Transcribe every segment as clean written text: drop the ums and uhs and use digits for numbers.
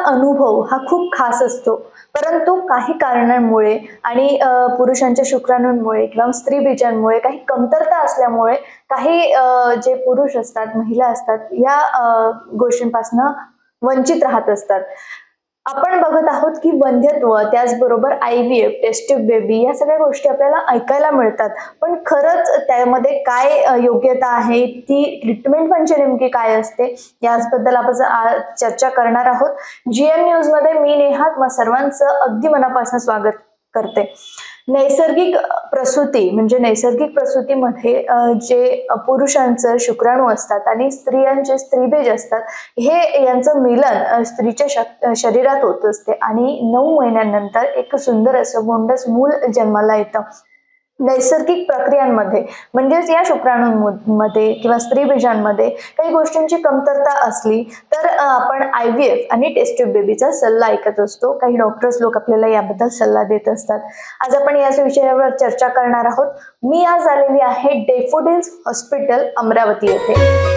अनुभव हा खूप खास असतो, परंतु काही कारणांमुळे आणि पुरुषांच्या शुक्राणूंमुळे किंवा स्त्रीबीजांमुळे काही कमतरता असल्यामुळे काही जे पुरुष असतात, महिला असतात या गोष्टींपासून वंचित राहत असतात. आपण बघत आहोत की वंध्यत्व, त्याचबरोबर IVF, टेस्ट ट्यूब बेबी या सगळ्या गोष्टी आपल्याला ऐकायला मिळतात. पण खरंच त्यामध्ये काय योग्यता आहे, ती ट्रीटमेंट म्हणजे नेमकी काय असते, याचबद्दल आपण आज चर्चा करणार आहोत. GM न्यूज मध्ये मी नेहा तुम्हा सर्वांचं अगदी मनापासून स्वागत करते. नैसर्गिक प्रसूती म्हणजे नैसर्गिक प्रसूतीमध्ये जे पुरुषांचं शुक्राणू असतात आणि स्त्रियांचे स्त्रीबीज असतात, हे यांचं मिलन स्त्रीच्या शरीरात होत असते आणि 9 महिन्यानंतर एक सुंदर असं गोंडस मूल जन्माला येतं. नैसर्गिक प्रक्रियांमध्ये म्हणजेच या शुक्राणूंमध्ये किंवा स्त्रीबीजांमध्ये काही गोष्टींची कमतरता असली तर आपण IVF आणि टेस्ट ट्यूब बेबीचा सल्ला ऐकत असतो. काही डॉक्टर्स लोक आपल्याला याबद्दल सल्ला देत असतात. आज आपण याच विषयावर चर्चा करणार आहोत. मी आज आलेली आहे डॅफोडिल्स हॉस्पिटल अमरावती येथे.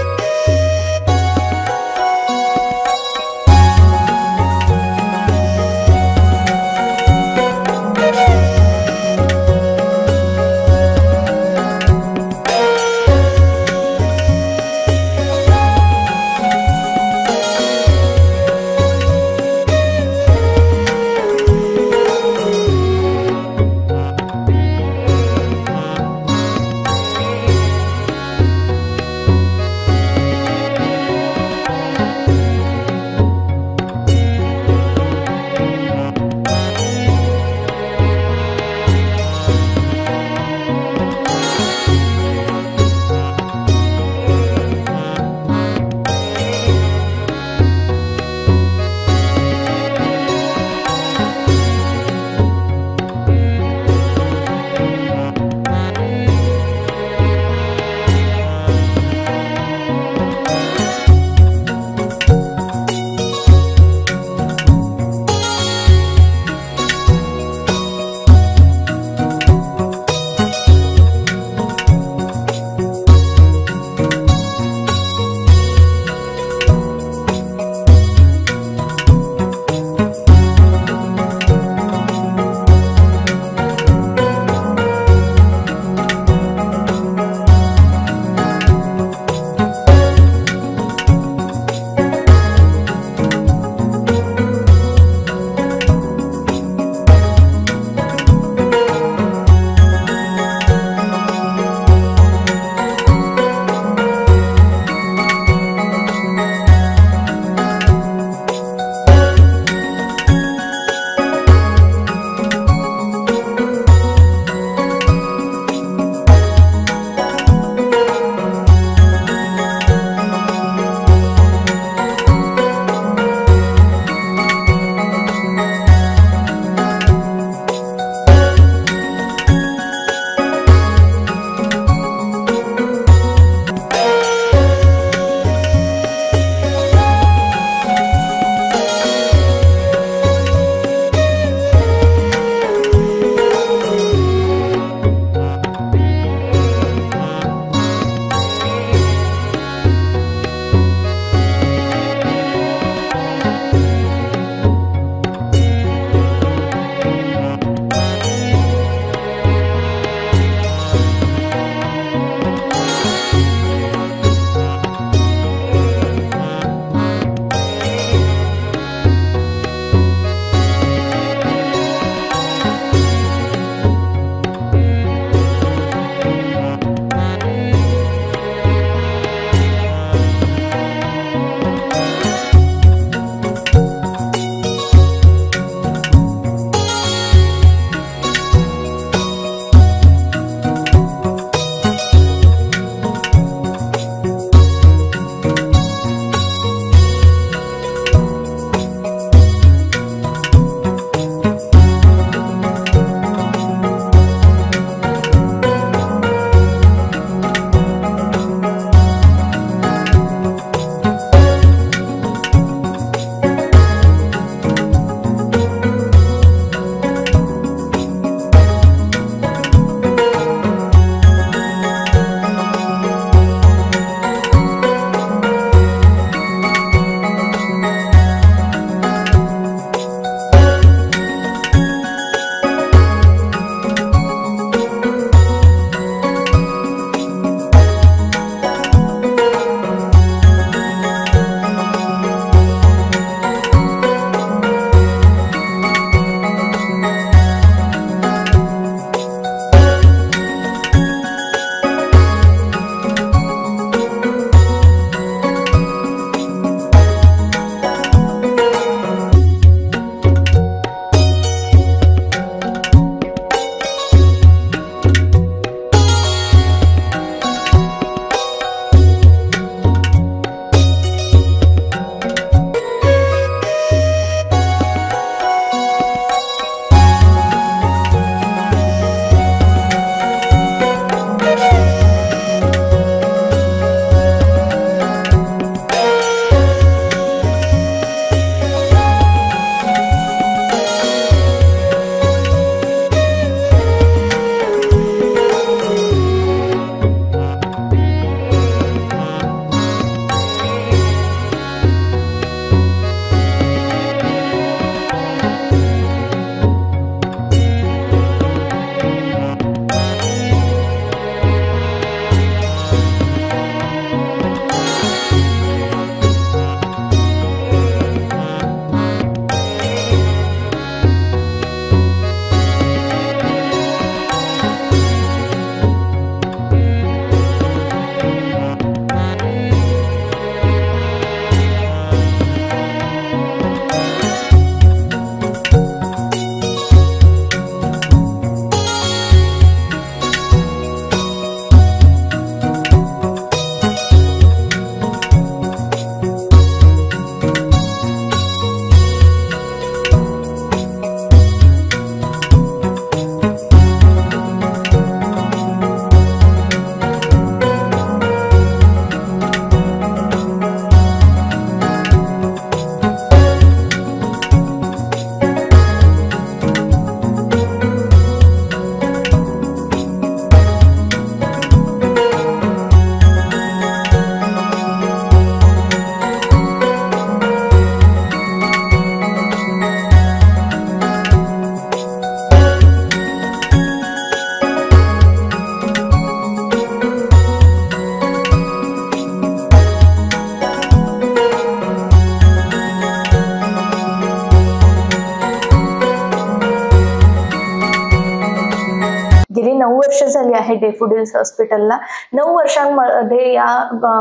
वर्ष झाली आहे डॅफोडिल्स हॉस्पिटलला. 9 वर्षांमध्ये या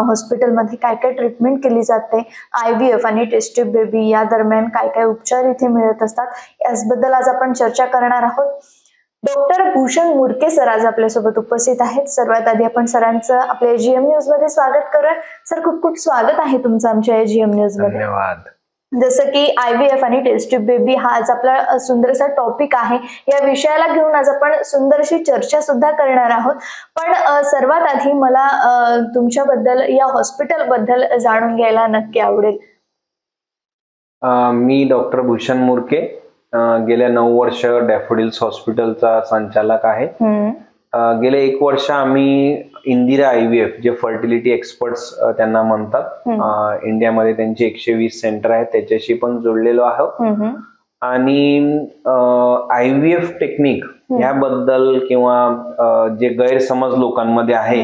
हॉस्पिटलमध्ये काय काय ट्रीटमेंट केली जाते, IVF आणि टेस्ट ट्यूब बेबी या दरम्यान काय काय उपचार इथे मिळत असतात, याबद्दल आज आपण चर्चा करणार आहोत. डॉक्टर भूषण मुरके सर आज आपल्यासोबत उपस्थित आहेत. सर्वात आधी आपण सरांचं आपल्या GM न्यूज मध्ये स्वागत करूया. सर, खूप खूप स्वागत आहे तुमचं आमच्या GM न्यूज मध्ये. धन्यवाद. जसं की IVF आणि टेस्ट ट्यूब बेबी हा आज आपला सुंदरसा टॉपिक आहे. या विषयाला घेऊन आज आपण सुंदरशी चर्चा सुद्धा करणार आहोत. पण सर्वात आधी मला तुमच्याबद्दल या हॉस्पिटल बद्दल जाणून घ्यायला नक्की आवडेल. मी डॉक्टर भूषण मुरके, गेल्या 9 वर्ष डॅफोडिल्स हॉस्पिटलचा संचालक आहे. गेले 1 वर्ष आम्ही इंदिरा IVF, जे फर्टिलिटी एक्सपर्ट्स त्यांना म्हणतात, इंडियामध्ये त्यांचे 120 सेंटर आहेत, त्याच्याशी पण जोडलेलो आहोत. आणि IVF टेक्निक याबद्दल किंवा जे गैरसमज लोकांमध्ये आहे,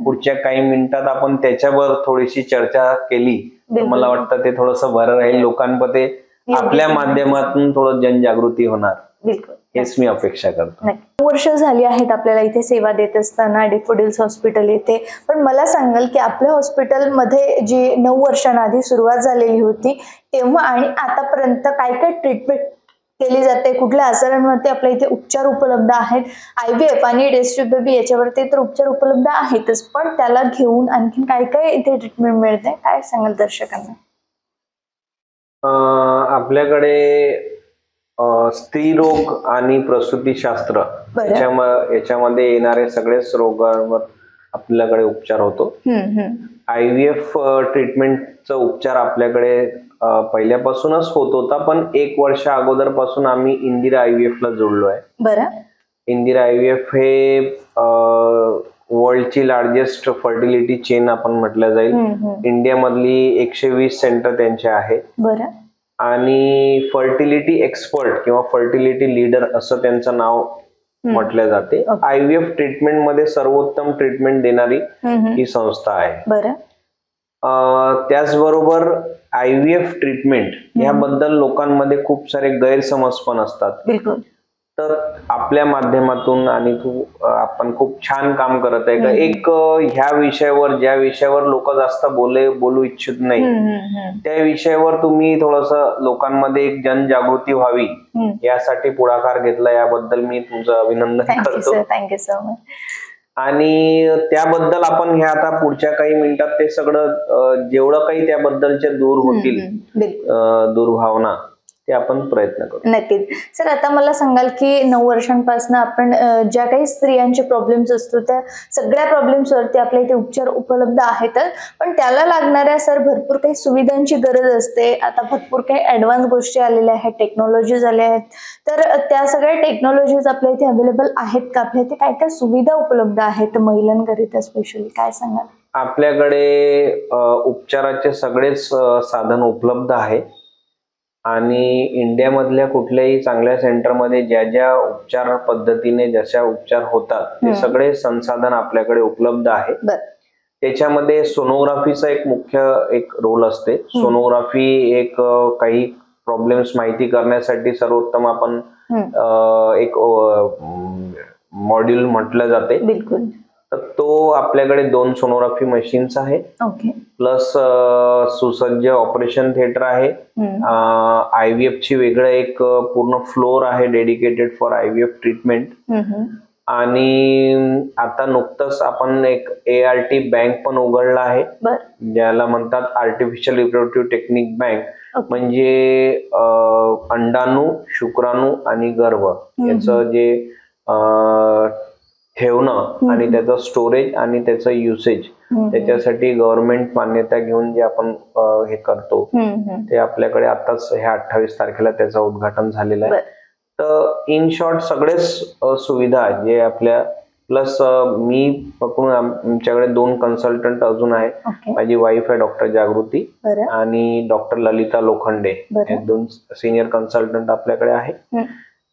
पुढच्या काही मिनिटात आपण त्याच्यावर थोडीशी चर्चा केली तर मला वाटतं ते थोडंसं बरं राहील. लोकांमध्ये आपल्या माध्यमातून थोडं जनजागृती होणार, हेच मी अपेक्षा करतो. 9 वर्ष झाली आहेत आपल्याला इथे सेवा देत असताना डॅफोडिल्स हॉस्पिटल येथे. पण मला सांगाल की आपल्या हॉस्पिटलमध्ये जी 9 वर्षांआधी सुरुवात झालेली होती तेव्हा आणि आतापर्यंत काय काय ट्रीटमेंट केली जाते, कुठल्या आजारांवरती आपल्या इथे उपचार उपलब्ध आहेत, IVF आणि टेस्ट ट्यूब बेबी याच्यावरती तर उपचार उपलब्ध आहेतच, पण त्याला घेऊन आणखी काय काय इथे ट्रीटमेंट मिळते, काय सांगाल दर्शकांना? आपल्याकडे स्त्रीरोग आणि प्रसूतीशास्त्र याच्यामध्ये येणारे सगळेच रोगांवर आपल्याकडे उपचार होतो. IVF ट्रीटमेंटचा उपचार आपल्याकडे पहिल्यापासूनच होत होता, पण 1 वर्ष अगोदरपासून आम्ही इंदिरा IVF ला जोडलो आहे. बरं. इंदिरा IVF हे वर्ल्डची लार्जेस्ट फर्टिलिटी चेन आपण म्हटलं जाईल. इंडियामधली 120 सेंटर त्यांचे आहेत. बरं. आणि फर्टिलिटी एक्सपर्ट किंवा फर्टिलिटी लीडर असं त्यांचं नाव म्हटलं जाते. IVF ट्रीटमेंट मध्ये सर्वोत्तम ट्रीटमेंट देणारी ही संस्था आहे. बरं. त्याचबरोबर IVF ट्रीटमेंट याबद्दल लोकांमध्ये खूप सारे गैरसमज पण असतात. बिलकुल. तर आपल्या माध्यमातून आणि आपण खूप छान काम करत आहे का एक ह्या विषयावर, ज्या विषयावर लोक जास्त बोलू इच्छित नाही त्या विषयावर तुम्ही थोडस लोकांमध्ये एक जनजागृती व्हावी यासाठी पुढाकार घेतला, याबद्दल मी तुमचं अभिनंदन करतो. Thank you so much. आणि त्याबद्दल आपण ह्या आता पुढच्या काही मिनिटात ते सगळं जेवढं काही त्याबद्दलचे दूर होतील दुर्भावना ते आपण प्रयत्न करू. नक्कीच. सर, आता मला सांगाल की 9 वर्षांपासून आपण ज्या काही स्त्रियांचे प्रॉब्लेम्स असतो त्या सगळ्या प्रॉब्लेम्स वरती आपल्या इथे उपचार उपलब्ध आहेत, पण त्याला लागणाऱ्या सर भरपूर काही सुविधांची गरज असते. आता भरपूर काही ऍडव्हान्स गोष्टी आलेल्या आहेत, टेक्नॉलॉजीज आल्या आहेत, तर त्या सगळ्या टेक्नॉलॉजीज आपल्या इथे अवेलेबल आहेत का? आपल्या इथे काय काय सुविधा उपलब्ध आहेत महिलांकरिता स्पेशली, काय सांगाल? आपल्याकडे उपचाराचे सगळेच साधन उपलब्ध आहे आणि इंडियामधल्या कुठल्याही चांगल्या सेंटरमध्ये ज्या ज्या उपचार पद्धतीने जशा उपचार होतात ते सगळे संसाधन आपल्याकडे उपलब्ध आहे. त्याच्यामध्ये सोनोग्राफीचा एक मुख्य रोल असते. सोनोग्राफी एक काही प्रॉब्लेम्स माहिती करण्यासाठी सर्वोत्तम आपण एक मॉड्यूल म्हटलं जाते. बिलकुल. तर तो आपल्याकडे 2 सोनोग्राफी मशीन्स आहे, प्लस सुसज्ज ऑपरेशन थिएटर आहे. IVF ची वेगळं एक पूर्ण फ्लोर आहे डेडिकेटेड फॉर IVF ट्रीटमेंट. आणि आता नुकतंच आपण एक ART बँक पण उघडला आहे, ज्याला म्हणतात आर्टिफिशियल रिप्रोडक्टिव्ह टेक्निक बँक. म्हणजे अंडाणू, शुक्राणू आणि गर्भ याचं जे ठेवणं आणि त्याचं स्टोरेज आणि त्याचं युसेज, त्याच्यासाठी गव्हर्नमेंट मान्यता घेऊन जे आपण हे करतो ते आपल्याकडे आताच ह्या 28 तारखेला त्याचं उद्घाटन झालेलं आहे. तर इन शॉर्ट सगळेच सुविधा जे आपल्या, प्लस मी पकडून आमच्याकडे 2 कन्सल्टंट अजून आहे. माझी वाईफ आहे डॉक्टर जागृती आणि डॉक्टर ललिता लोखंडे, हे 2 सिनियर कन्सल्टंट आपल्याकडे आहे.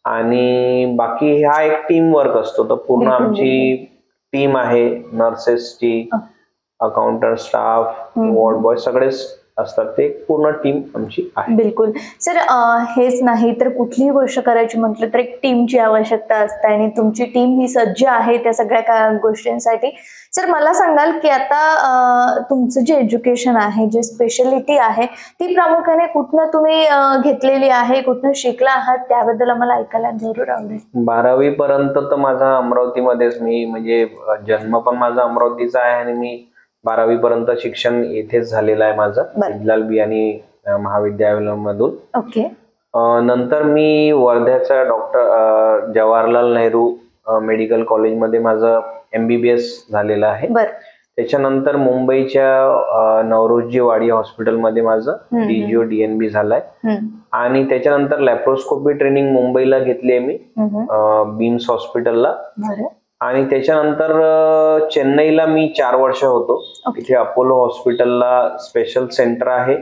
आणि बाकी हा एक टीम वर्क असतो. तर पूर्ण आमची टीम आहे, नर्सेसची, अकाउंटंट स्टाफ, वॉर्ड बॉय, सगळेच असतात ते पूर्ण टीम आमची आहे. बिलकुल सर, हेच नाही तर कुठलीही गोष्ट करायची म्हटलं तर एक टीमची आवश्यकता असते आणि तुमची टीम ही सज्ज आहे त्या सगळ्या गोष्टींसाठी. सर मला सांगाल की आता तुमचं जे एज्युकेशन आहे, जे स्पेशलिटी आहे, ती प्रामुख्याने कुठनं तुम्ही घेतलेली आहे, कुठनं शिकला आहात, त्याबद्दल आम्हाला ऐकायला जरूर आवडेल. 12वी पर्यंत तर माझा अमरावतीमध्येच, मी म्हणजे जन्म पण माझा अमरावतीचा आहे आणि मी 12वी पर्यंत शिक्षण येथेच झालेलं आहे माझं, हिंदलाल बियाणी महाविद्यालयामधून. ओके. नंतर मी वर्ध्याच्या डॉक्टर जवाहरलाल नेहरू मेडिकल कॉलेजमध्ये माझं MBBS झालेलं आहे. त्याच्यानंतर मुंबईच्या नवरोजी वाडी हॉस्पिटलमध्ये माझं DGO DNB झालंय आणि त्याच्यानंतर लॅप्रोस्कोपी ट्रेनिंग मुंबईला घेतली आहे मी बीम्स हॉस्पिटलला. आणि त्याच्यानंतर चेन्नईला मी 4 वर्ष होतो. तिथे अपोलो हॉस्पिटलला स्पेशल सेंटर आहे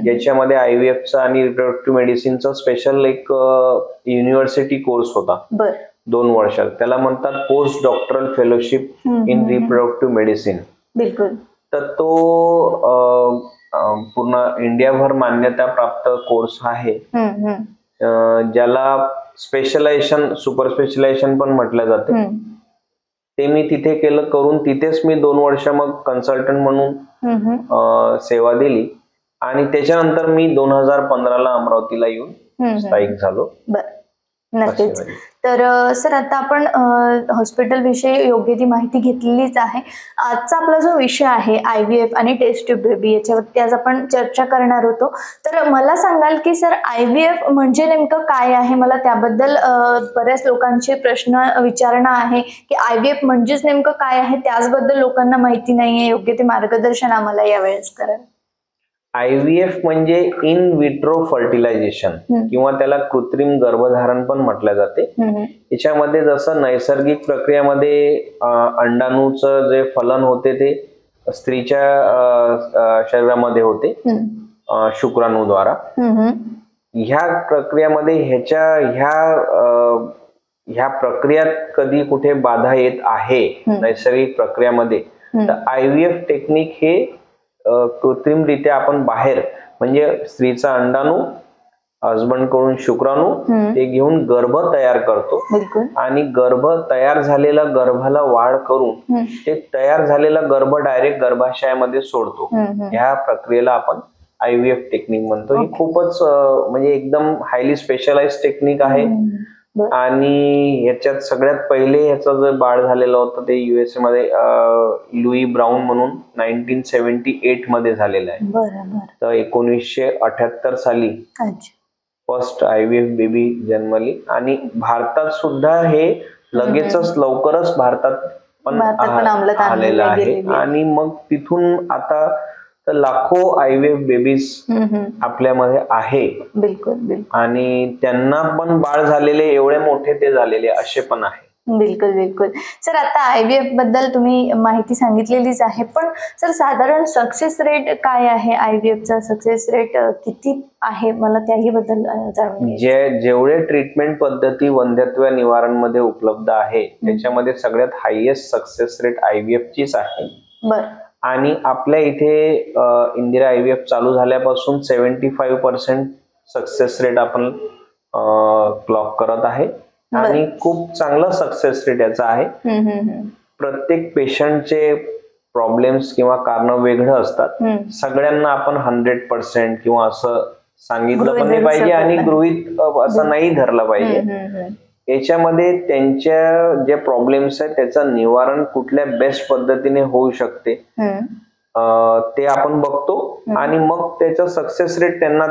ज्याच्यामध्ये IVFचा आणि रिप्रोडक्टिव्ह मेडिसिनचा स्पेशल एक युनिव्हर्सिटी कोर्स होता 2 वर्षात. त्याला म्हणतात post doctoral fellowship in reproductive medicine. बिलकुल. तर तो पूर्ण इंडियाभर मान्यता प्राप्त कोर्स आहे ज्याला स्पेशलायझेशन सुपर स्पेशलायझेशन पण म्हटलं जाते. ते मी तिथे करून तिथेच मी 2 वर्ष मग कन्सल्टंट म्हणून सेवा दिली आणि त्याच्यानंतर मी 2015ला अमरावतीला येऊन स्थायिक झालो. नक्कीच. तर सर आता आपण हॉस्पिटल विषयी योग्य ती माहिती घेतलेलीच आहे. आजचा आपला जो विषय आहे IVF आणि टेस्ट ट्यूब बेबी, याच्यावरती आज आपण चर्चा करणार होतो. तर मला सांगाल की सर IVF म्हणजे नेमकं काय आहे? मला त्याबद्दल बऱ्याच लोकांचे प्रश्न विचारणं आहे की IVF म्हणजेच नेमकं काय आहे, त्याचबद्दल लोकांना माहिती नाहीये. योग्य ते मार्गदर्शन आम्हाला यावेळेस करा. IVF म्हणजे इन विट्रो फर्टिलायझेशन किंवा त्याला कृत्रिम गर्भधारण पण म्हटलं जाते. याच्यामध्ये जसं नैसर्गिक प्रक्रियेमध्ये अंडाणूचं जे फलन होते ते स्त्रीच्या शरीरामध्ये होते शुक्राणूद्वारा. ह्या प्रक्रियेमध्ये ह्या प्रक्रियात कधी कुठे बाधा येत आहे नैसर्गिक प्रक्रियामध्ये, तर IVF टेक्निक हे कृत्रिमरित्या आपण बाहेर म्हणजे स्त्रीचा अंडाणू हजबंड कडून शुक्राणू ते घेऊन गर्भ तयार करतो आणि गर्भ तयार झालेला गर्भाला वाढ करून ते तयार झालेला गर्भ डायरेक्ट गर्भाशयामध्ये सोडतो. ह्या प्रक्रियेला आपण IVF टेक्निक म्हणतो. ही खूपच म्हणजे एकदम हायली स्पेशलाइज्ड टेक्निक आहे आणि याच्यात सगळ्यात पहिले ह्याचं जे बाळ झालेलं होतं ते USA मध्ये लुई ब्राउन म्हणून 1978 मध्ये झालेलं आहे. तर 1978 साली फर्स्ट IVF बेबी जन्मली आणि भारतात सुद्धा हे लगेचच लवकरच भारतात पण आलेलं आहे. आणि मग तिथून आता लाखो IVF बेबीज आपल्यामध्ये आहे. बिलकुल. आणि त्यांना पण बाळ झालेले एवढे मोठे ते झालेले असे पण आहे. बिलकुल. सर आता IVF बद्दल तुम्ही माहिती सांगितलेलीच आहे, पण सर साधारण सक्सेस रेट काय आहे? IVF चा सक्सेस रेट किती आहे? मला त्याही बद्दल जाणून जेवढे ट्रीटमेंट पद्धती वंध्यत्व निवारण मध्ये उपलब्ध आहे त्याच्यामध्ये सगळ्यात हायएस्ट सक्सेस रेट IVF चीच आहे. आणि आपल्या इथे इंदिरा IVF चालू झाल्यापासून 75% सक्सेस रेट आपण क्लॉक करत आहे आणि खूप चांगला सक्सेस रेट याचा आहे. प्रत्येक पेशंटचे प्रॉब्लेम्स किंवा कारण वेगळं असतात. सगळ्यांना आपण 100% किंवा असं सांगितलं पण नाही पाहिजे आणि गृहीत असं नाही धरलं पाहिजे. याच्यामध्ये त्यांच्या जे प्रॉब्लेम्स आहेत त्याचं निवारण कुठल्या बेस्ट पद्धतीने होऊ शकते ते आपण बघतो आणि मग त्याचा सक्सेस रेट त्यांना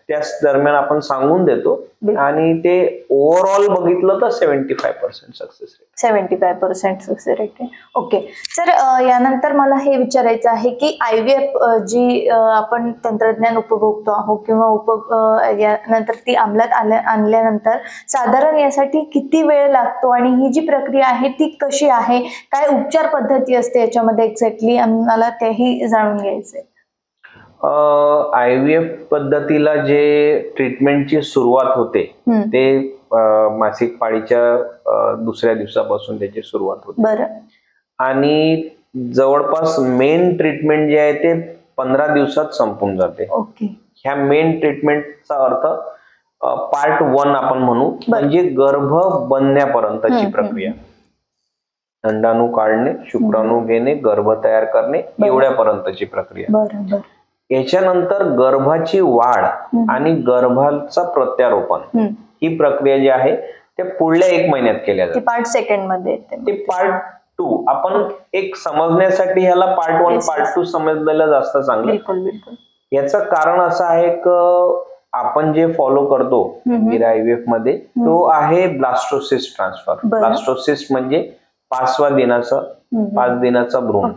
त्याच दरम्यान आपण सांगून देतो आणि ते ओव्हरऑल बघितलं तर 75% सक्सेस रेट. 75% सक्सेस रेट आहे. ओके सर, यानंतर मला हे विचारायचं आहे की IVF जी आपण तंत्रज्ञान उपभोगतो आहोत किंवा यानंतर ती अंमलात आणल्यानंतर साधारण यासाठी किती वेळ लागतो आणि ही जी प्रक्रिया आहे ती कशी आहे, काय उपचार पद्धती असते याच्यामध्ये एक्झॅक्टली, आम्हाला तेही जाणून घ्यायचंय. IVF पद्धतीला जे ट्रीटमेंटची सुरुवात होते ते मासिक पाळीच्या दुसऱ्या दिवसापासून त्याची सुरुवात होते आणि जवळपास मेन ट्रीटमेंट जे आहे ते 15 दिवसात संपून जाते. ओके. ह्या मेन ट्रीटमेंटचा अर्थ पार्ट 1 आपण म्हणू, म्हणजे गर्भ बनण्यापर्यंतची प्रक्रिया. अंडाणू काढणे, शुक्राणू घेणे, गर्भ तयार करणे, एवढ्यापर्यंतची प्रक्रिया. बरोबर. याच्यानंतर गर्भाची वाढ आणि गर्भाचा प्रत्यारोपण ही प्रक्रिया जी आहे ते पुढल्या 1 महिन्यात केल्या जाते. पार्ट 2 मध्ये ते पार्ट 2 आपण एक समजण्यासाठी ह्याला पार्ट 1 पार्ट 2 समजलेलं जास्त चांगलं. बिलकुल बिलकुल. याचं कारण असं आहे की आपण जे फॉलो करतो मीरा IVF मध्ये तो आहे ब्लास्टोसिस्ट ट्रान्सफर. ब्लास्टोसिस्ट म्हणजे 5व्या दिनाचं 5 दिनाचा भ्रूण,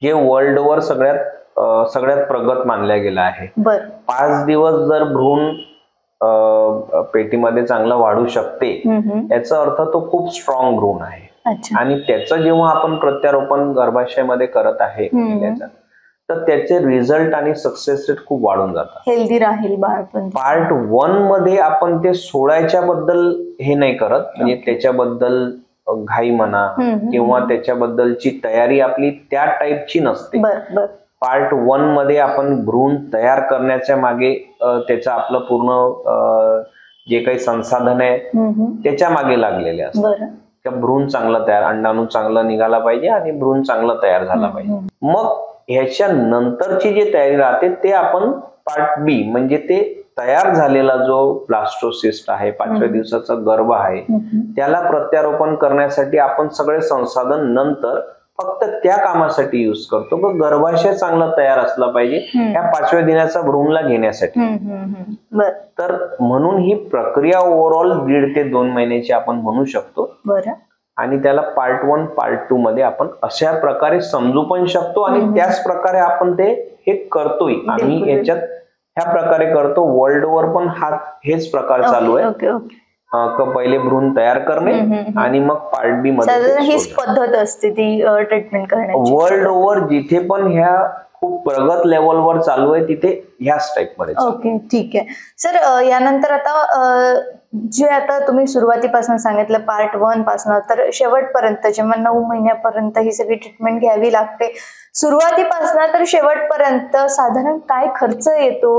जे वर्ल्ड वर सगळ्यात प्रगत मानल्या गेला आहे. 5 दिवस जर भ्रूण पेटीमध्ये चांगला वाढू शकते याचा अर्थ तो खूप स्ट्रॉंग भ्रूण आहे. आणि त्याचं जेव्हा आपण प्रत्यारोपण गर्भाशयामध्ये करत आहे तर त्याचे रिझल्ट आणि सक्सेस रेट खूप वाढून जातात. हेल्दी राहील बाळपण. पार्ट 1 मध्ये आपण ते सोडायच्या बद्दल हे नाही करत, म्हणजे त्याच्याबद्दल घाई म्हणा किंवा त्याच्याबद्दलची तयारी आपली त्या टाईपची नसते. पार्ट 1 मध्ये आपण भ्रूण तयार करण्याच्या मागे त्याचं आपलं पूर्ण जे काही संसाधन आहे त्याच्या मागे लागलेले असतात. भ्रूण चांगला तयार, अंडाणू चांगला निघाला पाहिजे आणि भ्रूण चांगला तयार झाला पाहिजे. मग ह्याच्या नंतरची जी तयारी राहते ते आपण पार्ट B म्हणजे ते तयार झालेला जो ब्लास्टोसिस्ट आहे, 5व्या दिवसाचा गर्भ आहे, त्याला प्रत्यारोपण करण्यासाठी आपण सगळे संसाधन नंतर फक्त त्या कामासाठी युज करतो. गर्भाशय चांगला तयार असला पाहिजे ह्या 5व्या दिनाचा भ्रूणला घेण्यासाठी. तर म्हणून ही प्रक्रिया ओव्हरऑल 1.5 ते 2 महिन्याची आपण म्हणू शकतो. आणि त्याला पार्ट 1 पार्ट 2 मध्ये आपण अशा प्रकारे समजू पण शकतो आणि त्याच प्रकारे आपण ते हे करतोय. आम्ही याच्यात ह्या प्रकारे करतो. वर्ल्ड वर पण हेच प्रकार चालू आहे. पहिले भ्रूण तयार करणे आणि मग पार्ट B मध्ये हीच पद्धत असते ती ट्रीटमेंट करण्याची. वर्ल्ड ओव्हर जिथे पण ह्या खूप प्रगत लेवलवर चालू आहे तिथे ह्याच टाइप मध्ये. ओके, ठीक आहे सर. यानंतर आता जे आता तुम्ही सुरुवातीपासून सांगितलं पार्ट 1 पासून तर शेवटपर्यंत जेव्हा 9 महिन्यापर्यंत ही सगळी ट्रीटमेंट घ्यावी लागते, सुरुवातीपासून तर शेवटपर्यंत साधारण काय खर्च येतो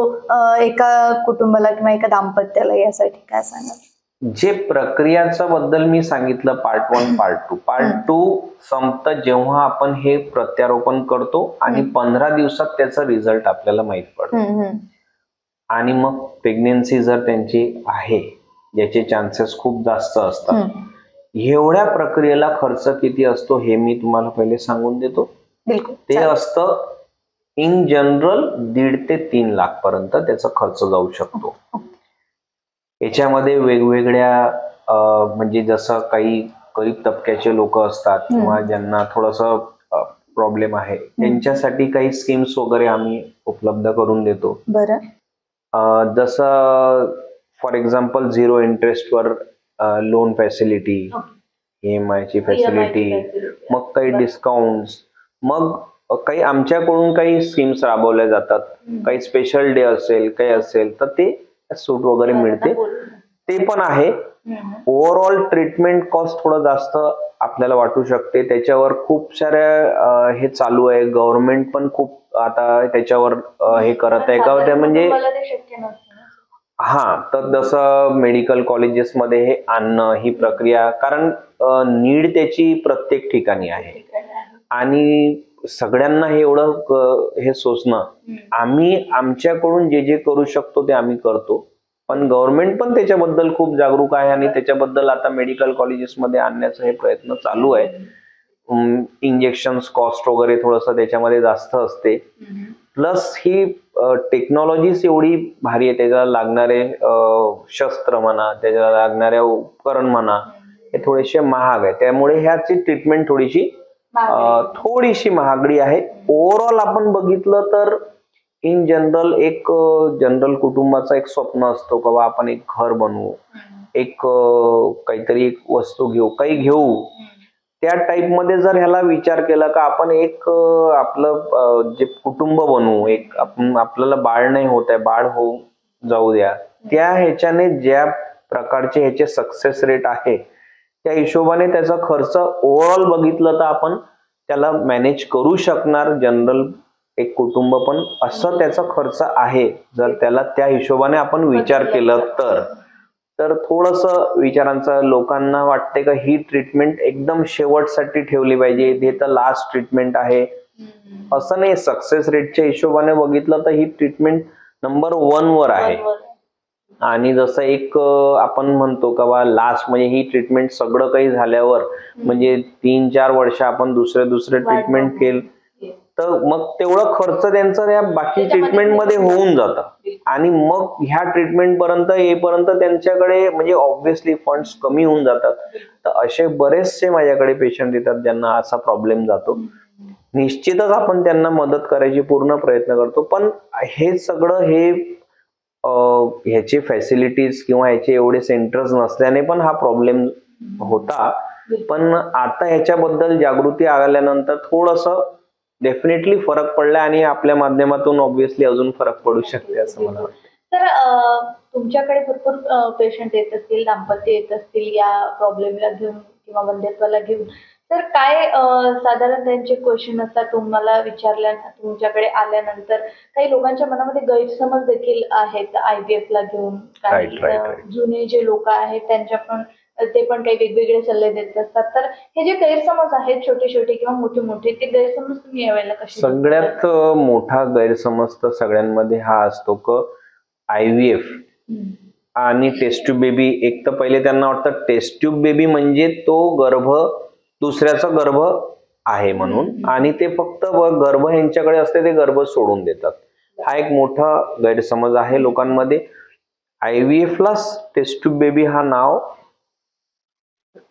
एका कुटुंबाला किंवा एका दाम्पत्याला, यासाठी काय सांगाल? जे प्रक्रियाच्या बद्दल मी सांगितलं पार्ट 1 पार्ट 2, पार्ट 2 संपतं जेव्हा आपण हे प्रत्यारोपण करतो आणि 15 दिवसात त्याचा रिझल्ट आपल्याला माहित पडतो. आणि मग प्रेग्नेन्सी जर त्यांची आहे याचे चान्सेस खूप जास्त असतात. एवढ्या प्रक्रियेला खर्च किती असतो हे मी तुम्हाला पहिले सांगून देतो. ते असतं इन जनरल 1.5 ते 3 लाख पर्यंत त्याचा खर्च जाऊ शकतो. याच्यामध्ये वेगवेगळ्या म्हणजे जसं काही गरीब तबक्याचे लोक असतात किंवा ज्यांना थोडंसं प्रॉब्लेम आहे त्यांच्यासाठी काही स्कीम्स वगैरे आम्ही उपलब्ध करून देतो. जसं फॉर एक्झाम्पल 0 इंटरेस्टवर लोन फॅसिलिटी, EMI ची फॅसिलिटी, मग काही डिस्काउंट्स, मग काही आमच्याकडून काही स्कीम्स राबवल्या जातात. काही स्पेशल डे असेल काही असेल तर ते सूट वगैरे मिळते, ते पण आहे. ओव्हरऑल ट्रीटमेंट कॉस्ट थोडं जास्त आपल्याला वाटू शकते. त्याच्यावर खूप साऱ्या हे चालू आहे. गव्हर्नमेंट पण खूप आता त्याच्यावर हे करत आहे का, म्हणजे तर जसं मेडिकल कॉलेजेसमध्ये हे आणणं ही प्रक्रिया, कारण नीड त्याची प्रत्येक ठिकाणी आहे आणि सगळ्यांना हे एवढं हे सोसणं, आम्ही आमच्याकडून जे जे करू शकतो ते आम्ही करतो. पण गव्हर्नमेंट पण त्याच्याबद्दल खूप जागरूक आहे आणि त्याच्याबद्दल आता मेडिकल कॉलेजेसमध्ये आणण्याचा हे प्रयत्न चालू आहे. इंजेक्शन्स कॉस्ट वगैरे थोडंसं त्याच्यामध्ये जास्त असते. प्लस ही टेक्नॉलॉजीच एवढी भारी आहे, त्याच्याला लागणारे शस्त्र म्हणा, त्याच्याला लागणाऱ्या उपकरण म्हणा, हे थोडेसे महाग आहे. त्यामुळे ह्याची ट्रीटमेंट थोडीशी महागडी आहे. ओव्हरऑल आपण बघितलं तर इन जनरल एक जनरल कुटुंबाचं एक स्वप्न असतो की आपण एक घर बनवू, एक काहीतरी एक वस्तू घेऊ, काही घेऊ, त्या टाइप मध्ये जर ह्याला विचार केला का आपण एक आपलं जे कुटुंब बनवू, एक आपल्याला बाळ नाही होत आहे, बाळ होऊ जाऊ द्या, त्या ह्याच्याने ज्या प्रकारचे ह्याचे सक्सेस रेट आहे त्या हिशोबाने त्याचा खर्च ओव्हरऑल बघितलं तर आपण त्याला मॅनेज करू शकणार जनरल एक कुटुंब पण असं त्याचा खर्च आहे, जर त्याला त्या हिशोबाने आपण विचार केला तर थोडस विचारांचा लोकांना वाटते का ही ट्रीटमेंट एकदम शेवटसाठी ठेवली पाहिजे, हे तर लास्ट ट्रीटमेंट आहे. असं नाही, सक्सेस रेटच्या हिशोबाने बघितलं तर ही ट्रीटमेंट नंबर 1 वर आहे. आणि जसं एक आपण म्हणतो का बा लास्ट म्हणजे ही ट्रीटमेंट सगळं काही झाल्यावर म्हणजे 3-4 वर्ष आपण दुसरे ट्रीटमेंट केलं तर मग तेवढं खर्च त्यांचा त्या बाकी ट्रीटमेंट मध्ये होऊन जातं आणि मग ह्या ट्रीटमेंट पर्यंत येईपर्यंत त्यांच्याकडे म्हणजे ऑब्व्हियसली फंड्स कमी होऊन जातात. तर असे बरेचसे माझ्याकडे पेशंट येतात ज्यांना असा प्रॉब्लेम जातो. निश्चितच आपण त्यांना मदत करायची पूर्ण प्रयत्न करतो, पण हे सगळं ह्याचे फॅसिलिटीज किंवा ह्याचे एवढे सेंटर्स नसल्याने पण हा प्रॉब्लेम होता. पण आता ह्याच्याबद्दल जागृती आल्यानंतर थोडस डेफिनेटली फरक पडला आणि आपल्या माध्यमातून ऑब्व्हियसली अजून फरक पडू शकते असं मला वाटतं. तर तुमच्याकडे भरपूर पेशंट येत असतील, दाम्पत्य येत असतील या प्रॉब्लेमला घेऊन किंवा वंध्यत्वाला घेऊन, तर काय साधारण त्यांचे क्वेश्चन असतात तुम्हाला तुमच्याकडे आल्यानंतर? काही लोकांच्या मनामध्ये गैरसमज देखील आहेत IVF ला घेऊन. काही जुने जे लोक आहेत त्यांच्या पण ते पण काही वेगवेगळे सल्ले देत असतात. तर हे जे गैरसमज आहेत छोटे छोटे किंवा मोठे मोठे, ते गैरसमज तुम्ही यावेळेला कसे? सगळ्यात मोठा गैरसमज तर सगळ्यांमध्ये हा असतो की IVF आणि टेस्ट ट्यूब बेबी. एक तर पहिले त्यांना वाटतं टेस्ट ट्यूब बेबी म्हणजे तो गर्भ दुसऱ्याचा गर्भ आहे म्हणून, आणि ते फक्त गर्भ यांच्याकडे असते, ते गर्भ सोडून देतात. हा एक मोठा गैरसमज आहे लोकांमध्ये. IVF ला टेस्ट ट्यूब बेबी हा नाव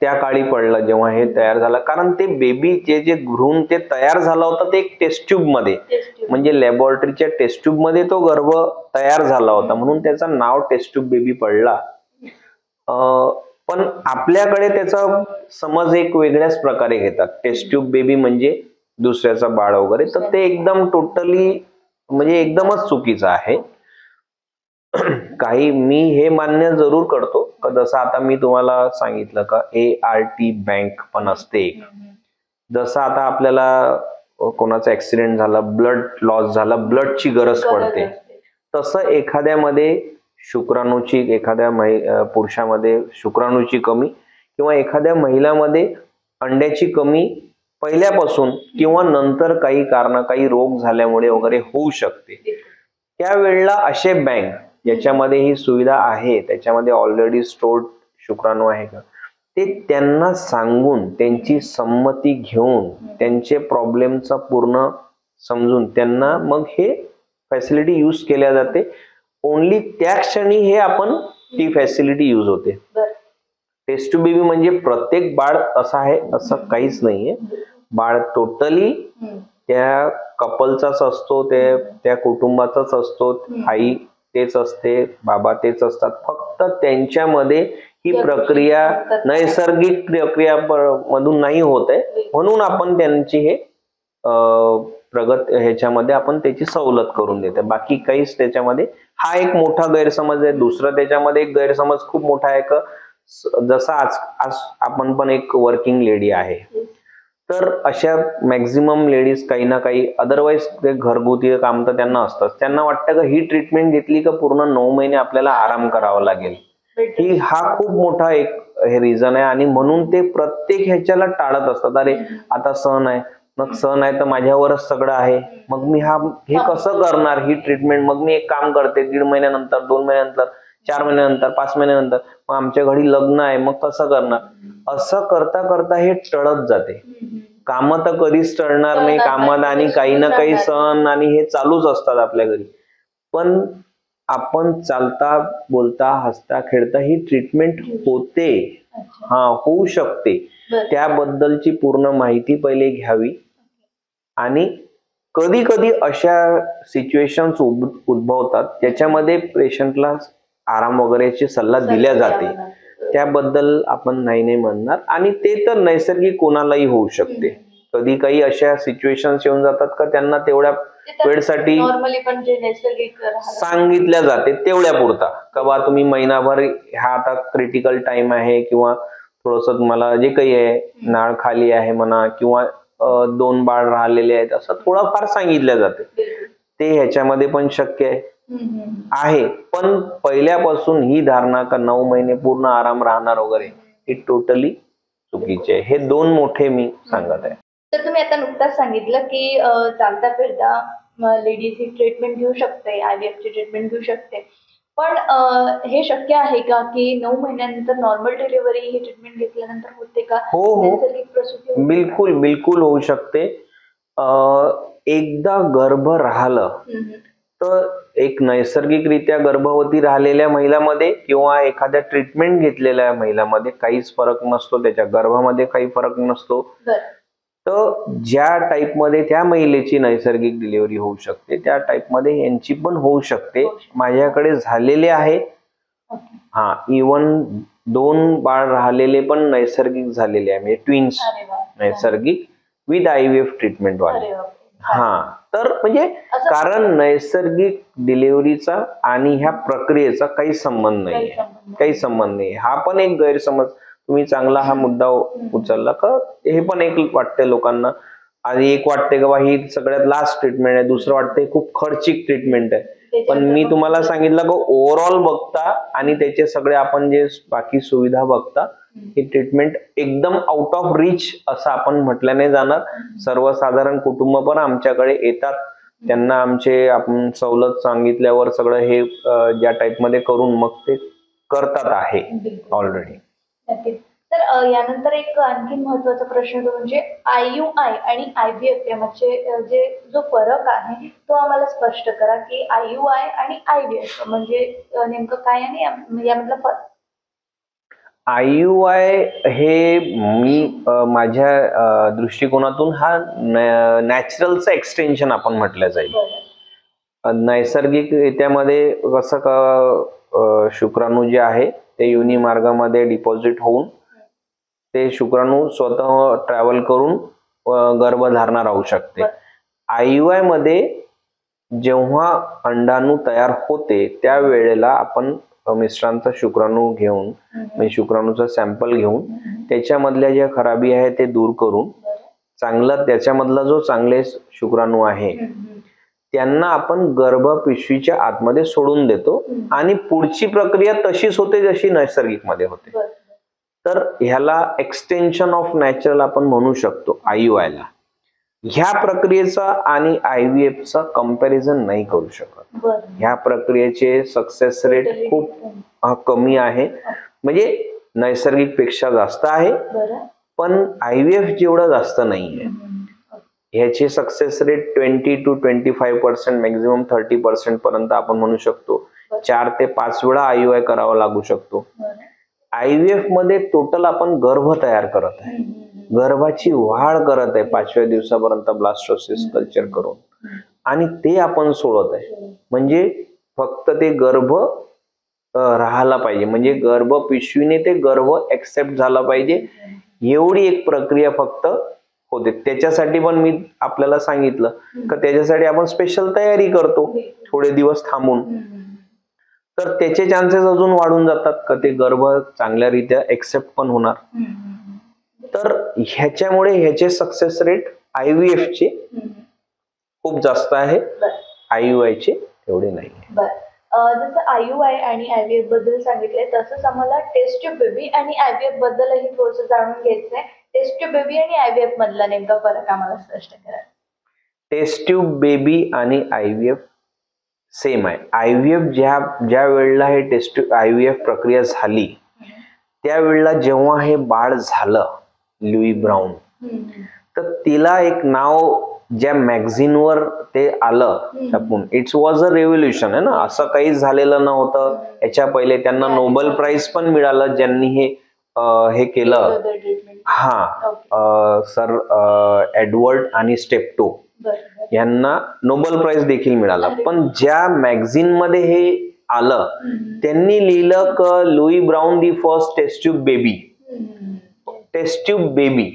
त्या काळी पडलं जेव्हा हे तयार झालं, कारण ते बेबी जे भ्रूण ते तयार झाला होता ते एक टेस्ट ट्यूब मध्ये, म्हणजे लॅबोरेटरीच्या टेस्ट ट्यूब मध्ये तो गर्भ तयार झाला होता म्हणून त्याचं नाव टेस्ट ट्यूब बेबी पडला. पण आपल्याकडे त्याचा समज एक वेगळ्याच प्रकारे घेतात. टेस्ट ट्यूब बेबी म्हणजे दुसऱ्याचं बाळ वगैरे, तर ते एकदम टोटली म्हणजे एकदमच चुकीचं आहे. काही मी हे मान्य जरूर करतो का जसं आता मी तुम्हाला सांगितलं का ART बँक पण असते. जसं आता आपल्याला कोणाचा ऍक्सिडेंट झाला, ब्लड लॉस झाला, ब्लडची गरज पडते, तसं एखाद्यामध्ये शुक्राणूची, एखाद्या पुरुषामध्ये शुक्राणूची कमी किंवा एखाद्या महिलामध्ये अंड्याची कमी पहिल्यापासून किंवा नंतर काही कारण, काही रोग झाल्यामुळे वगैरे होऊ शकते. त्यावेळेला असे बँक ज्याच्यामध्ये ही सुविधा आहे, त्याच्यामध्ये ऑलरेडी स्टोर्ड शुक्राणू आहे का, ते त्यांना सांगून त्यांची संमती घेऊन त्यांचे प्रॉब्लेमचा पूर्ण समजून त्यांना मग हे फॅसिलिटी यूज केल्या जाते. ओनली त्या क्षणी हे आपण ती फॅसिलिटी यूज होते. टेस्ट ट्यूब बेबी म्हणजे प्रत्येक बाळ असं आहे असं काहीच नाहीये. बाळ टोटली त्या कपलचाच असतो, त्या कुटुंबाचाच असतो. आई तेच असते, बाबा तेच असतात, फक्त त्यांच्यामध्ये ही प्रक्रिया नैसर्गिक प्रक्रिया मधून नाही होत आहे म्हणून आपण त्यांची हे ह्याच्यामध्ये आपण त्याची सवलत करून देते. बाकी काहीच त्याच्यामध्ये हा एक मोठा गैरसमज आहे. दुसरं त्याच्यामध्ये एक गैरसमज खूप मोठा आहे का जसं आज आपण पण एक वर्किंग लेडी आहे, तर अशा मॅक्झिमम लेडीज काही ना काही अदरवाईज ते घरगुती काम तर त्यांना असतं. त्यांना वाटतं का ही ट्रीटमेंट घेतली का पूर्ण 9 महिने आपल्याला आराम करावा लागेल. हा खूप मोठा एक हे रिझन आहे आणि म्हणून ते प्रत्येक ह्याच्याला टाळत असतात. अरे आता सण आहे, मग सण आहे तर माझ्यावरच सगळं आहे, मग मी हे कसं करणार ही ट्रीटमेंट. मग मी एक काम करते, 1.5 महिन्यानंतर, 2 महिन्यानंतर, 4 महिन्यानंतर, 5 महिन्यानंतर, मग आमच्या घरी लग्न आहे, मग कसं करणार. असं करता करता हे टळत जाते. कामं तर कधीच टळणार नाही, कामात आणि काही ना काही सण आणि हे चालूच असतात आपल्या घरी. पण आपण चालता बोलता हसता खेळता ही ट्रीटमेंट होते, होऊ शकते, त्याबद्दलची पूर्ण माहिती पहिले घ्यावी. आणि कधी कधी अशा सिच्युएशन्स उद्भवतात ज्याच्यामध्ये पेशंटला आराम वगैरेची सल्ला दिल्या जाते, त्याबद्दल आपण नाही म्हणणार. आणि ते तर नैसर्गिक कोणालाही होऊ शकते. कधी काही अशा सिच्युएशन्स येऊन जातात का त्यांना तेवढ्या वेळसाठी सांगितल्या जाते तेवढ्या पुरता का बा तुम्ही महिनाभर हा आता क्रिटिकल टाइम आहे किंवा थोडस तुम्हाला जे काही आहे नाळ खाली आहे म्हणा किंवा 2 बाळ राहिलेले आहेत असं थोडंफार सांगितलं जाते. ते ह्याच्यामध्ये पण शक्य आहे. पण पहिल्यापासून ही धारणा का 9 महिने पूर्ण आराम राहणार वगैरे ही टोटली चुकीची आहे. हे 2 मोठे मी सांगत आहे. तर तुम्ही आता नुकताच सांगितलं की चालता फिरता लेडीज ही ट्रीटमेंट घेऊ शकते, IVF ची ट्रीटमेंट घेऊ शकते. पण हे शक्य आहे का की 9 महिन्यानंतर नॉर्मल डिलिव्हरी ही ट्रीटमेंट घेतल्यानंतर होते का? हो, नैसर्गिक प्रसूती बिलकुल होऊ शकते. एकदा गर्भ राहिलं तर एक नैसर्गिकरित्या गर्भवती राहिलेल्या महिलामध्ये किंवा एखाद्या ट्रीटमेंट घेतलेल्या महिलामध्ये काहीच फरक नसतो, त्याच्या गर्भामध्ये काही फरक नसतो. तर ज्या टाईपमध्ये त्या महिलेची नैसर्गिक डिलिव्हरी होऊ शकते त्या टाईपमध्ये यांची पण होऊ शकते. माझ्याकडे झालेले आहे. इवन 2 बाळ राहिलेले पण नैसर्गिक झालेले आहे, म्हणजे ट्विन्स नैसर्गिक विथ IVF ट्रीटमेंट वाले. तर म्हणजे कारण नैसर्गिक डिलिव्हरीचा आणि ह्या प्रक्रियेचा काही संबंध नाही. हा पण एक गैरसमज तुम्ही चांगला हा मुद्दा उचलला का हे पण एक वाटते लोकांना. आणि एक वाटते का ही सगळ्यात लास्ट ट्रीटमेंट आहे, दुसरं वाटते खूप खर्चिक ट्रीटमेंट आहे. पण मी तुम्हाला सांगितलं का ओव्हरऑल बघता आणि त्याचे सगळे आपण जे बाकी सुविधा बघता ही ट्रीटमेंट एकदम आउट ऑफ रीच असं आपण म्हटलं नाही जाणार. सर्वसाधारण कुटुंब पण आमच्याकडे येतात, त्यांना आमचे आपण सवलत सांगितल्यावर सगळं हे ज्या टाईप मध्ये करून मग ते करतात आहे ऑलरेडी. नक्कीच. तर यानंतर एक आणखी महत्वाचा प्रश्न म्हणजे IUI आणि IVF यामध्ये जो फरक आहे तो आम्हाला स्पष्ट करा की IUI आणि IVF म्हणजे नेमकं काय आणि यामधला फरक. IUI हे मी माझ्या दृष्टिकोनातून हा नॅचरलचं एक्सटेन्शन आपण म्हटलं जाईल. नैसर्गिक याच्यामध्ये कसं का शुक्राणू जे आहे ते योनी मार्गामध्ये डिपॉझिट होऊन ते शुक्राणू स्वतः ट्रॅव्हल करून गर्भधारणा राहू शकते. IUI मध्ये जेव्हा अंडाणू तयार होते त्यावेळेला आपण मिश्रांचा शुक्राणू घेऊन म्हणजे शुक्राणूचा सॅम्पल घेऊन त्याच्यामधल्या ज्या खराबी आहे ते दूर करून चांगलं त्याच्यामधला जो चांगले शुक्राणू आहे त्यांना आपण गर्भपिशवीच्या आतमध्ये सोडून देतो आणि पुढची प्रक्रिया तशीच होते जशी नैसर्गिक मध्ये होते. तर ह्याला एक्सटेन्शन ऑफ नॅचरल आपण म्हणू शकतो IUI ला. ह्या प्रक्रियेचा आणि IVF चा कंपॅरिझन नाही करू शकत. ह्या प्रक्रियेचे सक्सेस रेट खूप कमी आहे, म्हणजे नैसर्गिक पेक्षा जास्त आहे पण IVF जेवढा जास्त नाहीये. ह्याचे सक्सेस रेट 20 to 25%, मॅक्झिमम 30% पर्यंत आपण म्हणू शकतो. 4 ते 5 वेळा IUI करावा लागू शकतो. IVF मध्ये टोटल आपण गर्भ तयार करत आहे, गर्भाची वाढ करत आहे 5व्या दिवसापर्यंत ब्लास्टोसिस कल्चर करून आणि ते आपण सोडत आहे. म्हणजे फक्त ते गर्भ राहायला पाहिजे, म्हणजे गर्भ पिशवीने ते गर्भ एक्सेप्ट झाला पाहिजे एवढी एक प्रक्रिया फक्त होते. त्याच्यासाठी पण मी आपल्याला सांगितलं का त्याच्यासाठी आपण स्पेशल तयारी करतो थोडे दिवस थांबून. तर त्याचे चान्सेस अजून वाढून जातात का ते गर्भ चांगल्यारीत्या एक्सेप्ट पण होणार. तर ह्याच्यामुळे ह्याचे सक्सेस रेट IVF चे खूप जास्त आहे, IUI चे तेवढे नाही. जसं IUI आणि IVF बद्दल सांगितले तसंच आम्हाला टेस्ट ट्यूब बेबी आणि IVF बद्दलही थोडंसं जाणून घ्यायचंय. टेस्ट ट्यूब बेबी आणि IVF मधला नेमका फरक आम्हाला स्पष्ट करा. टेस्ट ट्यूब बेबी आणि IVF सेम आहे. IVF ज्या वेळेला हे टेस्ट IVF प्रक्रिया झाली त्यावेळेला जेव्हा हे बाळ झालं लुई ब्राऊन तर तिला एक नाव ज्या मॅगझिनवर ते आलं छापून, इट्स वॉज अ रेव्होल्युशन आहे ना. असं काही झालेलं नव्हतं याच्या पहिले. त्यांना नोबेल प्राइज पण मिळालं ज्यांनी हे केलं. सर एडवर्ड आणि स्टेप्टो यांना नोबेल प्राइज देखील मिळाला. पण ज्या मॅगझिन मध्ये हे आलं त्यांनी लिहिलं क Louis Brown the first test tube baby. Test tube baby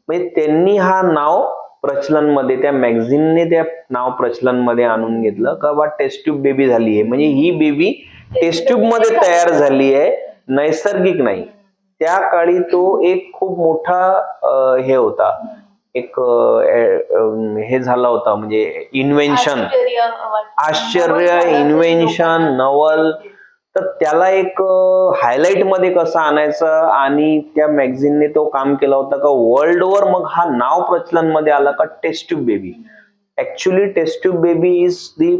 म्हणजे त्यांनी हा नाव प्रचलन मध्ये त्या मॅगझिनने त्या नाव प्रचलन मध्ये आणून घेतलं का बा टेस्ट ट्यूब बेबी झाली आहे, म्हणजे ही बेबी टेस्ट ट्यूब मध्ये तयार झाली आहे, नैसर्गिक नाही. त्या काळी तो एक खूप मोठा हे होता एक हे झाला होता, म्हणजे इन्व्हेन्शन, आश्चर्य, इन्व्हेन्शन, नवल. तर त्याला एक हायलाइट मध्ये कसं आणायचं, आणि त्या मॅगझिनने तो काम केला होता का वर्ल्ड वर मग हा नाव प्रचलन मध्ये आला का test tube baby. Actually test tube baby is the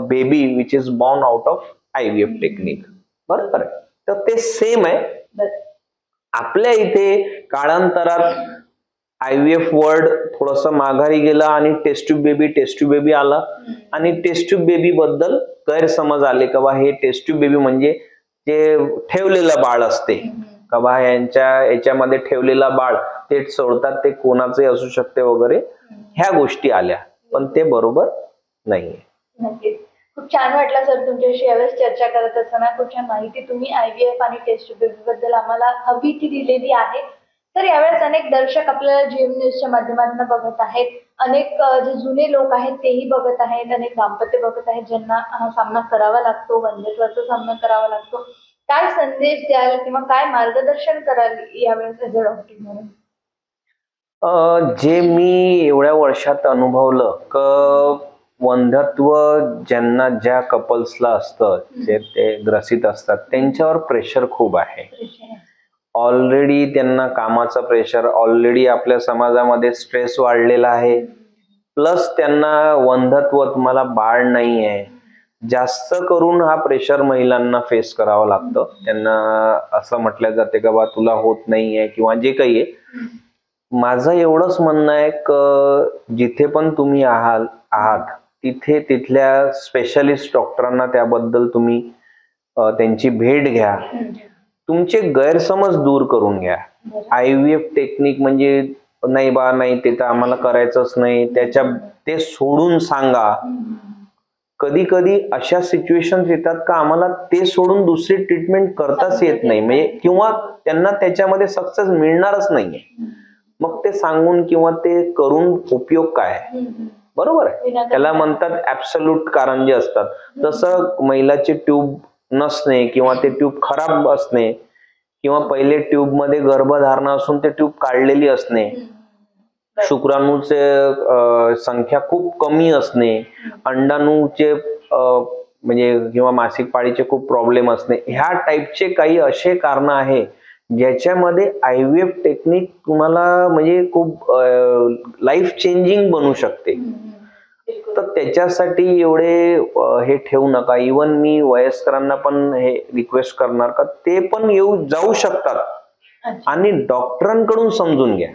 baby which is born out of IVF technique. बरोबर आहे. तर ते सेम आहे. आपल्या इथे काळांतरात IVF वर्ड थोडस माघारी गेला आणि टेस्ट ट्यूब बेबी आला, आणि टेस्ट ट्यूब बेबी बद्दल गैरसमज आले का बा हे टेस्ट ट्यूब बेबी म्हणजे जे ठेवलेलं बाळ असते का बा याच्यामध्ये ठेवलेला बाळ ते सोडतात, ते कोणाचे असू शकते वगैरे, ह्या गोष्टी आल्या. पण ते बरोबर नाहीये. नक्कीच. खूप छान वाटलं सर तुमच्याशी यावेळेस चर्चा करत असताना. खूप छान माहिती तुम्ही IVF आणि टेस्ट ट्यूब बेबी बद्दल आम्हाला हवी ती दिलेली आहे. तर यावेळेस अनेक दर्शक आपल्याला GM न्यूजच्या माध्यमातून बघत आहेत. अनेक जे जुने लोक आहेत तेही बघत आहेत, अनेक दाम्पत्य बघत आहेत ज्यांना हा सामना करावा लागतो, वंध्यत्वाचा सामना करावा लागतो. काय संदेश द्याल किंवा काय मार्गदर्शन कराल यावेळेस ॲज अ डॉक्टर म्हणून? जे मी एवढ्या वर्षात अनुभवलं क वंध्यत्व ज्या कपल्सला असतं, जे ते ग्रसित असतात, त्यांच्यावर प्रेशर खूप आहे. ऑलरेडी त्यांना कामाचं प्रेशर, ऑलरेडी आपल्या समाजामध्ये स्ट्रेस वाढलेला आहे, प्लस त्यांना वंध्यत्व, तुम्हाला बाळ नाही आहे, जास्त करून हा प्रेशर महिलांना फेस करावा लागतं. त्यांना असं म्हटलं जाते का बा तुला होत नाहीये किंवा जे काही आहे. माझं एवढंच म्हणणं आहे की जिथे पण तुम्ही आहात तिथे तिथल्या स्पेशलिस्ट डॉक्टरांना त्याबद्दल तुम्ही त्यांची भेट घ्या, तुमचे गैरसमज दूर करून घ्या. IVF टेक्निक म्हणजे नाही बा नाही ते तर आम्हाला करायचंच नाही, ते सोडून सांगा. कधी कधी अशा सिच्युएशन येतात का आम्हाला ते सोडून दुसरी ट्रीटमेंट करताच येत नाही, म्हणजे किंवा त्यांना त्याच्यामध्ये सक्सेस मिळणारच नाहीये. मग ते सांगून किंवा ते करून उपयोग काय? बरोबर आहे. त्याला म्हणतात ऍब्सोल्यूट कारण जे असतात. तसं महिलाची ट्यूब नसणे किंवा ते ट्यूब खराब असणे किंवा पहिले ट्यूब मध्ये गर्भधारणा असून ते ट्यूब काढलेली असणे, शुक्राणूचे संख्या खूप कमी असणे, अंडाणूचे म्हणजे किंवा मासिक पाळीचे खूप प्रॉब्लेम असणे, ह्या टाईपचे काही असे कारण आहे ज्याच्यामध्ये IVF टेक्निक तुम्हाला म्हणजे खूप लाईफ चेंजिंग बनू शकते. तर त्याच्यासाठी एवढे हे ठेवू नका. इवन मी वयस्करांना पण हे रिक्वेस्ट करणार का ते पण जाऊ शकतात आणि डॉक्टरांकडून समजून घ्या.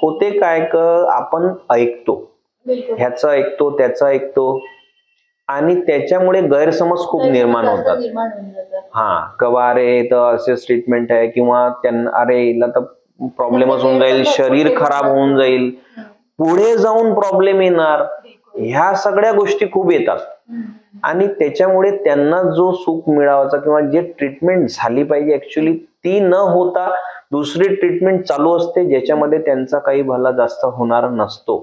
होते काय क आपण ऐकतो, ह्याचं ऐकतो त्याचं ऐकतो आणि त्याच्यामुळे गैरसमज खूप निर्माण होतात. कवा अरे तर असेच ट्रीटमेंट आहे किंवा त्यांना अरे हिला तर प्रॉब्लेमच होऊन जाईल, शरीर खराब होऊन जाईल, पुढे जाऊन प्रॉब्लेम येणार, ह्या सगळ्या गोष्टी खूप येतात. आणि त्याच्यामुळे त्यांना जो सुख मिळावाचा किंवा जे ट्रीटमेंट झाली पाहिजे ऍक्च्युली ती न होता दुसरी ट्रीटमेंट चालू असते ज्याच्यामध्ये त्यांचा काही भला जास्त होणार नसतो.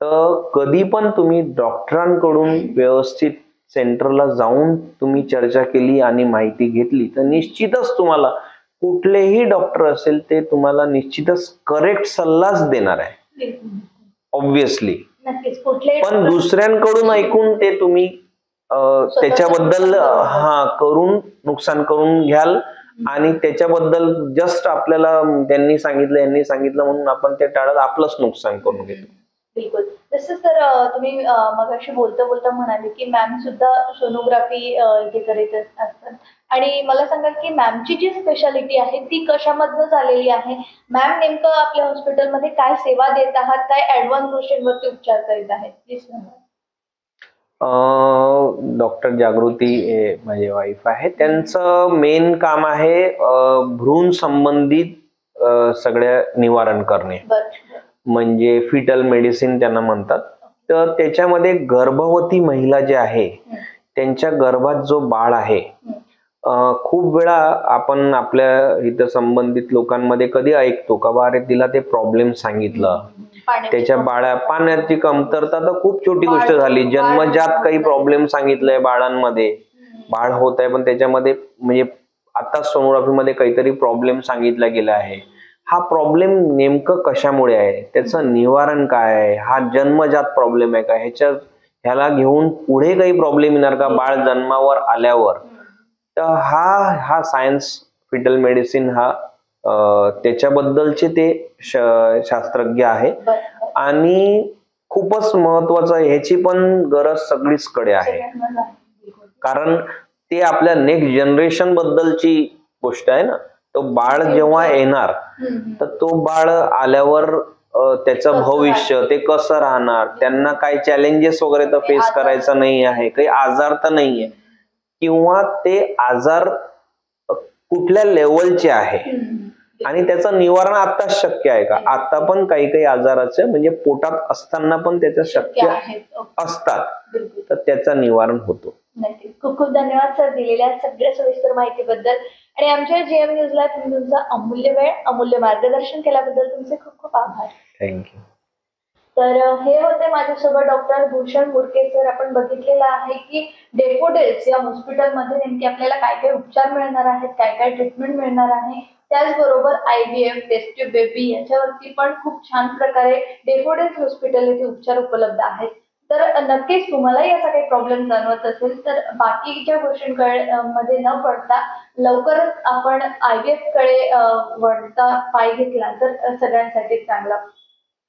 तर कधी पण तुम्ही डॉक्टरांकडून व्यवस्थित सेंटरला जाऊन तुम्ही चर्चा केली आणि माहिती घेतली तर निश्चितच तुम्हाला कुठलेही डॉक्टर असेल ते तुम्हाला निश्चितच करेक्ट सल्लाच देणार आहे, ऑब्विसली. पण दुसऱ्यांकडून ऐकून ते तुम्ही त्याच्याबद्दल करून नुकसान करून घ्याल आणि त्याच्याबद्दल जस्ट आपल्याला त्यांनी सांगितलं यांनी सांगितलं म्हणून आपण ते टाळत आपलंच नुकसान करून घेतो. बिलकुल. तसंच तर तुम्ही मगाशी बोलता बोलता म्हणाले की मॅम सुद्धा सोनोग्राफी इथे करीत असतात आणि मला सांगाल की मॅमची जी स्पेशालिटी आहे ती कशामधनं झालेली आहे? मॅम नेमकं आपल्या हॉस्पिटलमध्ये काय सेवा देत आहात, काय ऍडव्हान्स गोष्टींवरती उपचार करीत आहेत, प्लीज सांगा. डॉक्टर जागृती माझी वाईफ आहे, त्यांचं मेन काम आहे भ्रूण संबंधित सगळ्या निवारण करणे, म्हणजे फिटल मेडिसिन त्यांना म्हणतात. तर त्याच्यामध्ये गर्भवती महिला जे आहे त्यांच्या गर्भात जो बाळ आहे, खूप वेळा आपण आपल्या इथं संबंधित लोकांमध्ये कधी ऐकतो का बा अरे तिला ते प्रॉब्लेम सांगितलं, त्याच्या पाण्याची कमतरता तर खूप छोटी गोष्ट झाली, जन्मजात काही प्रॉब्लेम सांगितलंय बाळांमध्ये, बाळ होत आहे पण त्याच्यामध्ये म्हणजे आता सोनोग्राफी मध्ये काहीतरी प्रॉब्लेम सांगितला गेला आहे, हा प्रॉब्लेम नेमकं कशामुळे आहे, त्याचं निवारण काय आहे, हा जन्मजात प्रॉब्लेम आहे का, ह्याला घेऊन पुढे काही प्रॉब्लेम येणार का बाळ जन्मावर आल्यावर. तर हा सायन्स फिटल मेडिसिन हा त्याच्याबद्दलचे ते शास्त्रज्ञ आहे आणि खूपच महत्वाचं आहे. ह्याची पण गरज सगळीच कडे आहे, कारण ते आपल्या नेक्स्ट जनरेशन बद्दलची गोष्ट आहे ना. तो बाळ जेव्हा येणार तर तो बाळ आल्यावर त्याचं भविष्य ते कसं राहणार, त्यांना काही चॅलेंजेस वगैरे तर फेस करायचं नाही आहे, काही आजार तर नाहीये, किंवा ते आजार कुठल्या लेवलचे आहे आणि त्याचं निवारण आता शक्य आहे का. आता पण काही आजाराचे म्हणजे पोटात असताना पण त्याचं शक्य असतात, तर त्याचं निवारण होतो. नक्कीच. खूप खूप धन्यवाद सर दिलेल्या सगळ्या सविस्तर माहितीबद्दल आणि आमच्या जीएम न्यूजला तुम्ही तुमचा अमूल्य वेळ अमूल्य मार्गदर्शन केल्याबद्दल तुमचे खूप खूप आभार. थँक्यू. तर हे होते माझ्यासोबत डॉक्टर भूषण मुरके सर. आपण बघितलेलं आहे की डेफोडिल्स या हॉस्पिटलमध्ये नेमके आपल्याला काय काय उपचार मिळणार आहेत, काय काय ट्रीटमेंट मिळणार आहे, त्याचबरोबर IVF टेस्ट ट्यूब बेबी याच्यावरती पण खूप छान प्रकारे डेफोडिल्स हॉस्पिटल येथे उपचार उपलब्ध आहेत. तर नक्कीच तुम्हालाही असा काही प्रॉब्लेम जाणवत असेल तर बाकीच्या गोष्टींकडे मध्ये न पडता लवकरच आपण IVF कडे वळता पाय घेतला तर सगळ्यांसाठी चांगलं.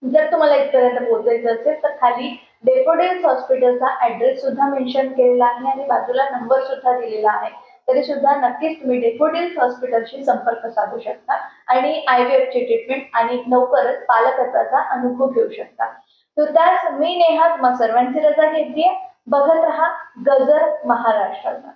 जर तुम्हाला इथपर्यंत पोहोचायचं असेल तर खाली डेफोडिल्स हॉस्पिटलचा ऍड्रेस सुद्धा मेन्शन केलेला आहे आणि बाजूला नंबर सुद्धा दिलेला आहे. तरी सुद्धा नक्कीच तुम्ही डेफोडिल्स हॉस्पिटलशी संपर्क साधू शकता आणि IVF ची ट्रीटमेंट आणि लवकरच पालकत्वाचा अनुभव घेऊ शकता. तुर्तास मी नेहा तुम्हा सर्वांची रजा घेते. बघत रहा गजर महाराष्ट्राचा.